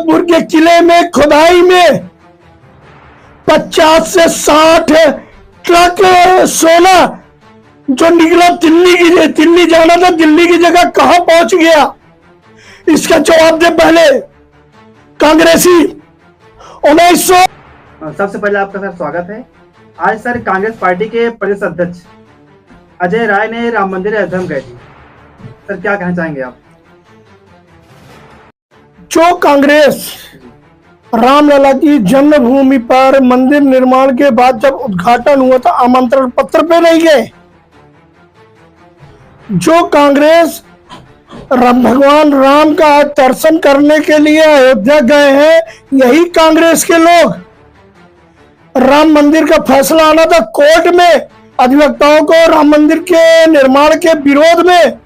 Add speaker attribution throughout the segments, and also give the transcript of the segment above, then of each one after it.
Speaker 1: जोधपुर के किले में खुदाई में 50 से 60 ट्रक सोना जो निकला दिल्ली जाना था, दिल्ली की जगह कहां पहुंच गया? इसका जवाब दे पहले कांग्रेसी। 1900
Speaker 2: सबसे पहले आपका सर स्वागत है। आज सर कांग्रेस पार्टी के प्रदेश अध्यक्ष अजय राय ने राम मंदिर अयोध्या में गए थे। सर क्या कहना चाहेंगे आप?
Speaker 1: जो कांग्रेस रामलला की जन्मभूमि पर मंदिर निर्माण के बाद जब उद्घाटन हुआ था आमंत्रण पत्र पे नहीं गए, जो कांग्रेस भगवान राम का दर्शन करने के लिए अयोध्या गए हैं, यही कांग्रेस के लोग राम मंदिर का फैसला आना था कोर्ट में, अधिवक्ताओं को राम मंदिर के निर्माण के विरोध में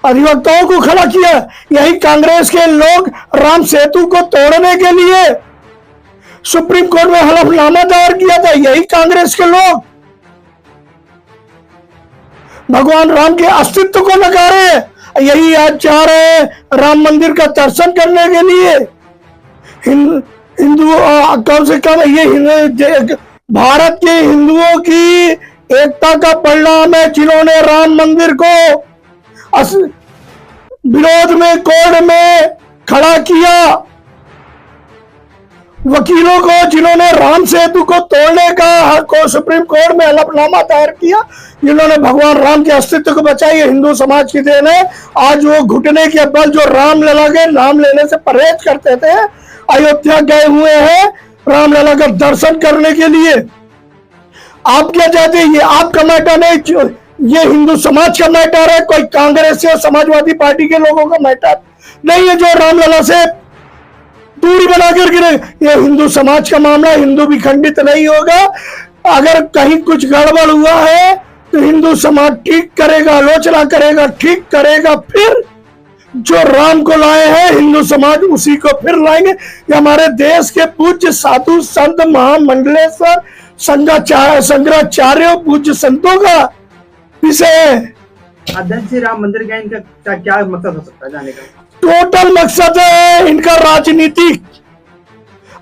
Speaker 1: अधिवक्ताओं को खड़ा किया। यही कांग्रेस के लोग राम सेतु को तोड़ने के लिए सुप्रीम कोर्ट में हलफनामा दायर किया था। यही कांग्रेस के लोग भगवान राम के अस्तित्व को नकारे हैं। यही आज जा रहे हैं राम मंदिर का दर्शन करने के लिए। हिंदू कम से कम ये भारत के हिंदुओं की एकता का परिणाम है, जिन्होंने राम मंदिर को विरोध में कोर्ट में खड़ा किया, वकीलों को जिन्होंने राम सेतु को तोड़ने का सुप्रीम कोर्ट में हलफनामा दायर किया, जिन्होंने भगवान राम के अस्तित्व को बचाई, हिंदू समाज की देन है। आज वो घुटने के बल जो रामलला के नाम लेने से परहेज करते थे, अयोध्या गए हुए हैं रामलला का दर्शन करने के लिए। आप क्या चाहते हैं? ये आपका मैटर नहीं, ये हिंदू समाज का मैटर है, कोई कांग्रेस या समाजवादी पार्टी के लोगों का मैटर नहीं है जो रामलला से दूरी बना कर गिरे। ये हिंदू समाज का मामला, हिंदू भी खंडित नहीं होगा। अगर कहीं कुछ गड़बड़ हुआ है तो हिंदू समाज ठीक करेगा, आलोचना करेगा, ठीक करेगा। फिर जो राम को लाए हैं हिंदू समाज उसी को फिर लाएंगे। ये हमारे देश के पूज्य साधु संत महामंडलेश्वर शंकराचार्य पूज्य संतों का विषय है।
Speaker 2: अध्यक्ष जी राम मंदिर गए, इनका क्या मकसद हो सकता है जाने का?
Speaker 1: टोटल मकसद है इनका राजनीतिक।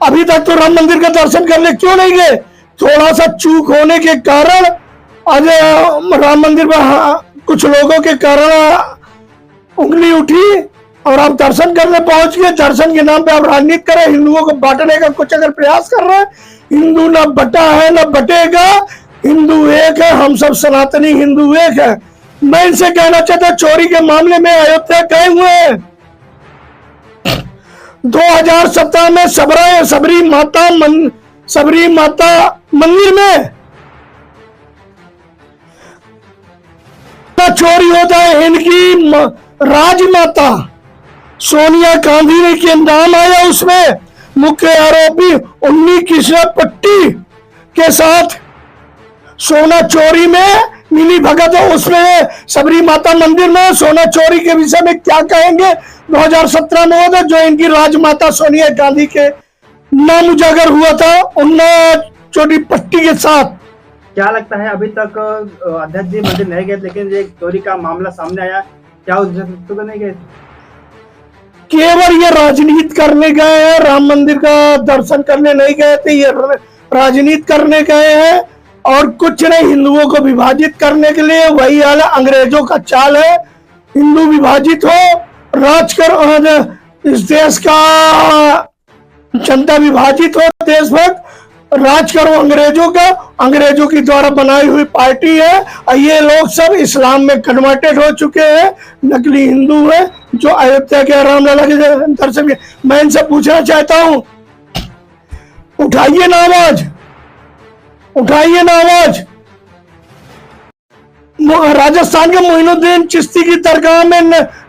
Speaker 1: अभी तक तो राम मंदिर का दर्शन करने क्यों नहीं गए? थोड़ा सा चूक होने के कारण आज राम मंदिर पर कुछ लोगों के कारण उंगली उठी और आप दर्शन करने पहुंच गए। दर्शन के नाम पे आप राजनीति करें, हिंदुओं को बांटने का कुछ अगर प्रयास कर रहे हैं। हिंदू न बटा है न बटेगा, हिंदू एक है, हम सब सनातनी हिंदू एक है। मैं इनसे कहना चाहता, चोरी के मामले में अयोध्या गए हुए हैं। 2017 में सबरी माता मंदिर में चोरी होता है। इनकी राजमाता सोनिया गांधी के नाम आया, उसमें मुख्य आरोपी उन्नी कृष्णा पट्टी के साथ सोना चोरी में मिली भगत है। उसमें सबरी माता मंदिर में सोना चोरी के विषय में क्या कहेंगे? 2017 में हुआ था, जो इनकी राजमाता सोनिया गांधी के नाम उजागर हुआ था उन्ना चोरी पट्टी के साथ।
Speaker 2: क्या लगता है अभी तक अध्यक्ष जी मंदिर नहीं गए, लेकिन ये चोरी का मामला सामने आया, क्या उस तो नहीं गए?
Speaker 1: केवल ये राजनीति करने गए हैं, राम मंदिर का दर्शन करने नहीं गए थे। ये राजनीति करने गए हैं और कुछ नहीं, हिंदुओं को विभाजित करने के लिए। वही हाल है, अंग्रेजों का चाल है। हिंदू विभाजित हो, राज करो, इस देश का जनता विभाजित हो, देशभक्त राज करो अंग्रेजों का। अंग्रेजों की द्वारा बनाई हुई पार्टी है और ये लोग सब इस्लाम में कन्वर्टेड हो चुके हैं, नकली हिंदू है जो अयोध्या के रामलला के दर्शन के। मैं इनसे पूछना चाहता हूं, उठाइए ना आवाज, उठाइए ना आवाज। राजस्थान के मोइनुद्दीन चिश्ती की दरगाह में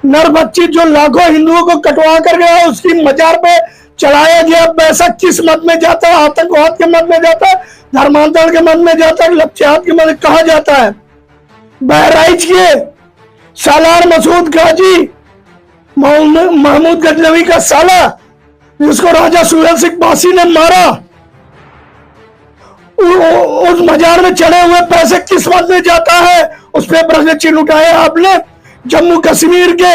Speaker 1: नर बच्ची जो लाखों हिंदुओं को कटवा कर गया, उसकी मजार पे चढ़ाया गया। पैसा किस मत में जाता है? आतंकवाद के मत में जाता है, धर्मांतरण के मत में जाता है, लफ्ज़ियात के मत में कहा जाता है? बहराइच के सालार मसूद गाजी महमूद गजनवी का साला, जिसको राजा सूरज सिंह बासी ने मारा, उस मजार में चढ़े हुए पैसे किस मत में जाता है? उस पर प्रश्न चिन्ह उठाया आपने। जम्मू कश्मीर के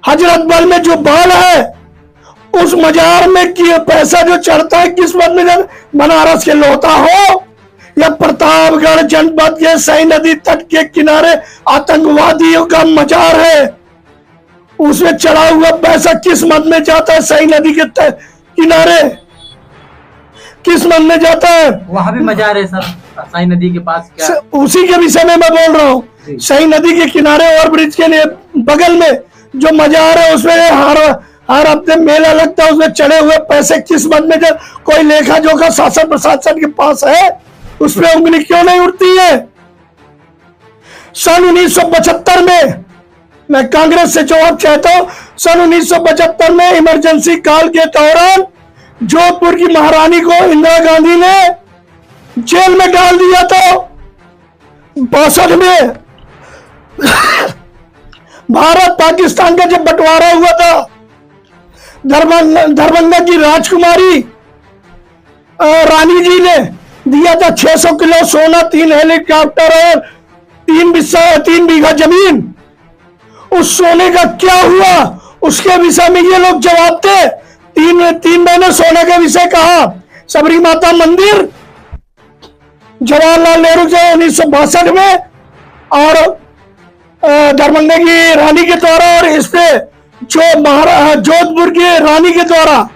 Speaker 1: हजरत बल में जो बाल है उस मजार में पैसा जो चढ़ता है किस्मत में, बनारस के लोहता हो या प्रतापगढ़ जनपद के सई नदी तट के किनारे आतंकवादियों का मजार है, उसमें चढ़ा हुआ पैसा किस्मत में जाता है। सई नदी के किनारे किस्मत में जाता है।
Speaker 3: वहां भी मजार है सर, सई नदी के पास क्या?
Speaker 1: उसी के विषय में मैं बोल रहा हूँ। सई नदी के किनारे और ब्रिज के लिए बगल में जो मजार है उसमें हर हफ्ते मेला लगता है, उसमें चढ़े हुए पैसे किस्मत में जब कोई लेखा जोखा शासन प्रशासन के पास है, उसमें उंगली क्यों नहीं उठती है? सन 1975 में मैं कांग्रेस से जवाब चाहता हूं, सन 1975 में इमरजेंसी काल के दौरान जोधपुर की महारानी को इंदिरा गांधी ने जेल में डाल दिया था। 62 में भारत पाकिस्तान का जब बंटवारा हुआ था, दरभंगा की राजकुमारी रानी जी ने दिया था 600 किलो सोना, 3 हेलीकॉप्टर और 3 बीघा जमीन। उस सोने का क्या हुआ, उसके विषय में ये लोग जवाब थे। 3 महीने सोने के विषय कहा। सबरी माता मंदिर जवाहरलाल नेहरू से 1962 में और दरभंगा की रानी के द्वारा, और इस पे जो जोधपुर की रानी के द्वारा,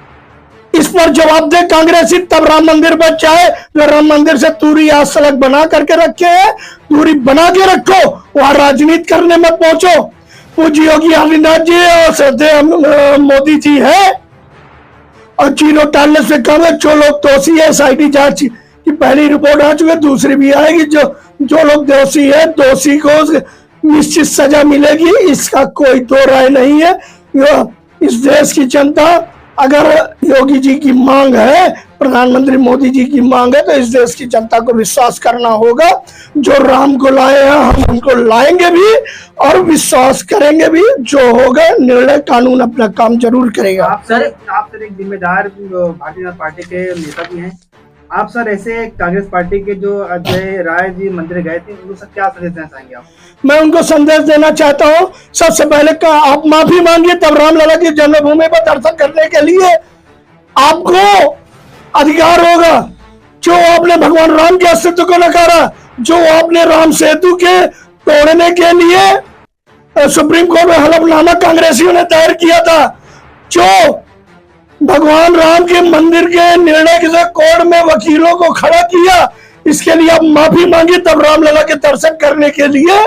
Speaker 1: इस पर जवाब दे कांग्रेसी। तब राम मंदिर पर चाहे तो राम मंदिर से दूरी आज सड़क बना करके रखे है, दूरी बना के रखो, वहां राजनीति करने मत पहुंचो। पूज्य योगी आदित्यनाथ जी और श्रद्धेय मोदी जी है, और चीनो टालने से कम है। जो लोग दोषी है, SIT जांच की पहली रिपोर्ट आ चुकी है, दूसरी भी आएगी। जो लोग दोषी है, दोषी को निश्चित सजा मिलेगी, इसका कोई दो राय नहीं है। इस देश की जनता, अगर योगी जी की मांग है, प्रधानमंत्री मोदी जी की मांग है, तो इस देश की जनता को विश्वास करना होगा। जो राम को लाए हैं हम उनको लाएंगे भी और विश्वास करेंगे भी। जो होगा निर्णय, कानून अपना काम जरूर करेगा।
Speaker 2: आप सर एक जिम्मेदार भारतीय जनता पार्टी के नेता भी हैं। आप सर ऐसे कांग्रेस पार्टी के जो अजय राय जी मंदिर गए थे, उनको सर क्या संदेश देना चाहेंगे आप?
Speaker 1: मैं उनको संदेश देना चाहता हूं, सबसे पहले आप माफी मांगिए, तब रामलला की जन्मभूमि पर दर्शन करने के लिए आपको अधिकार होगा। जो आपने भगवान राम के अस्तित्व को नकारा, जो आपने राम सेतु के तोड़ने के लिए सुप्रीम कोर्ट में हलफनामा कांग्रेसियों ने दायर किया था, जो भगवान राम के मंदिर के निर्णय के साथ कोर्ट में वकीलों को खड़ा किया, इसके लिए आप माफी मांगी, तब रामलला के दर्शन करने के लिए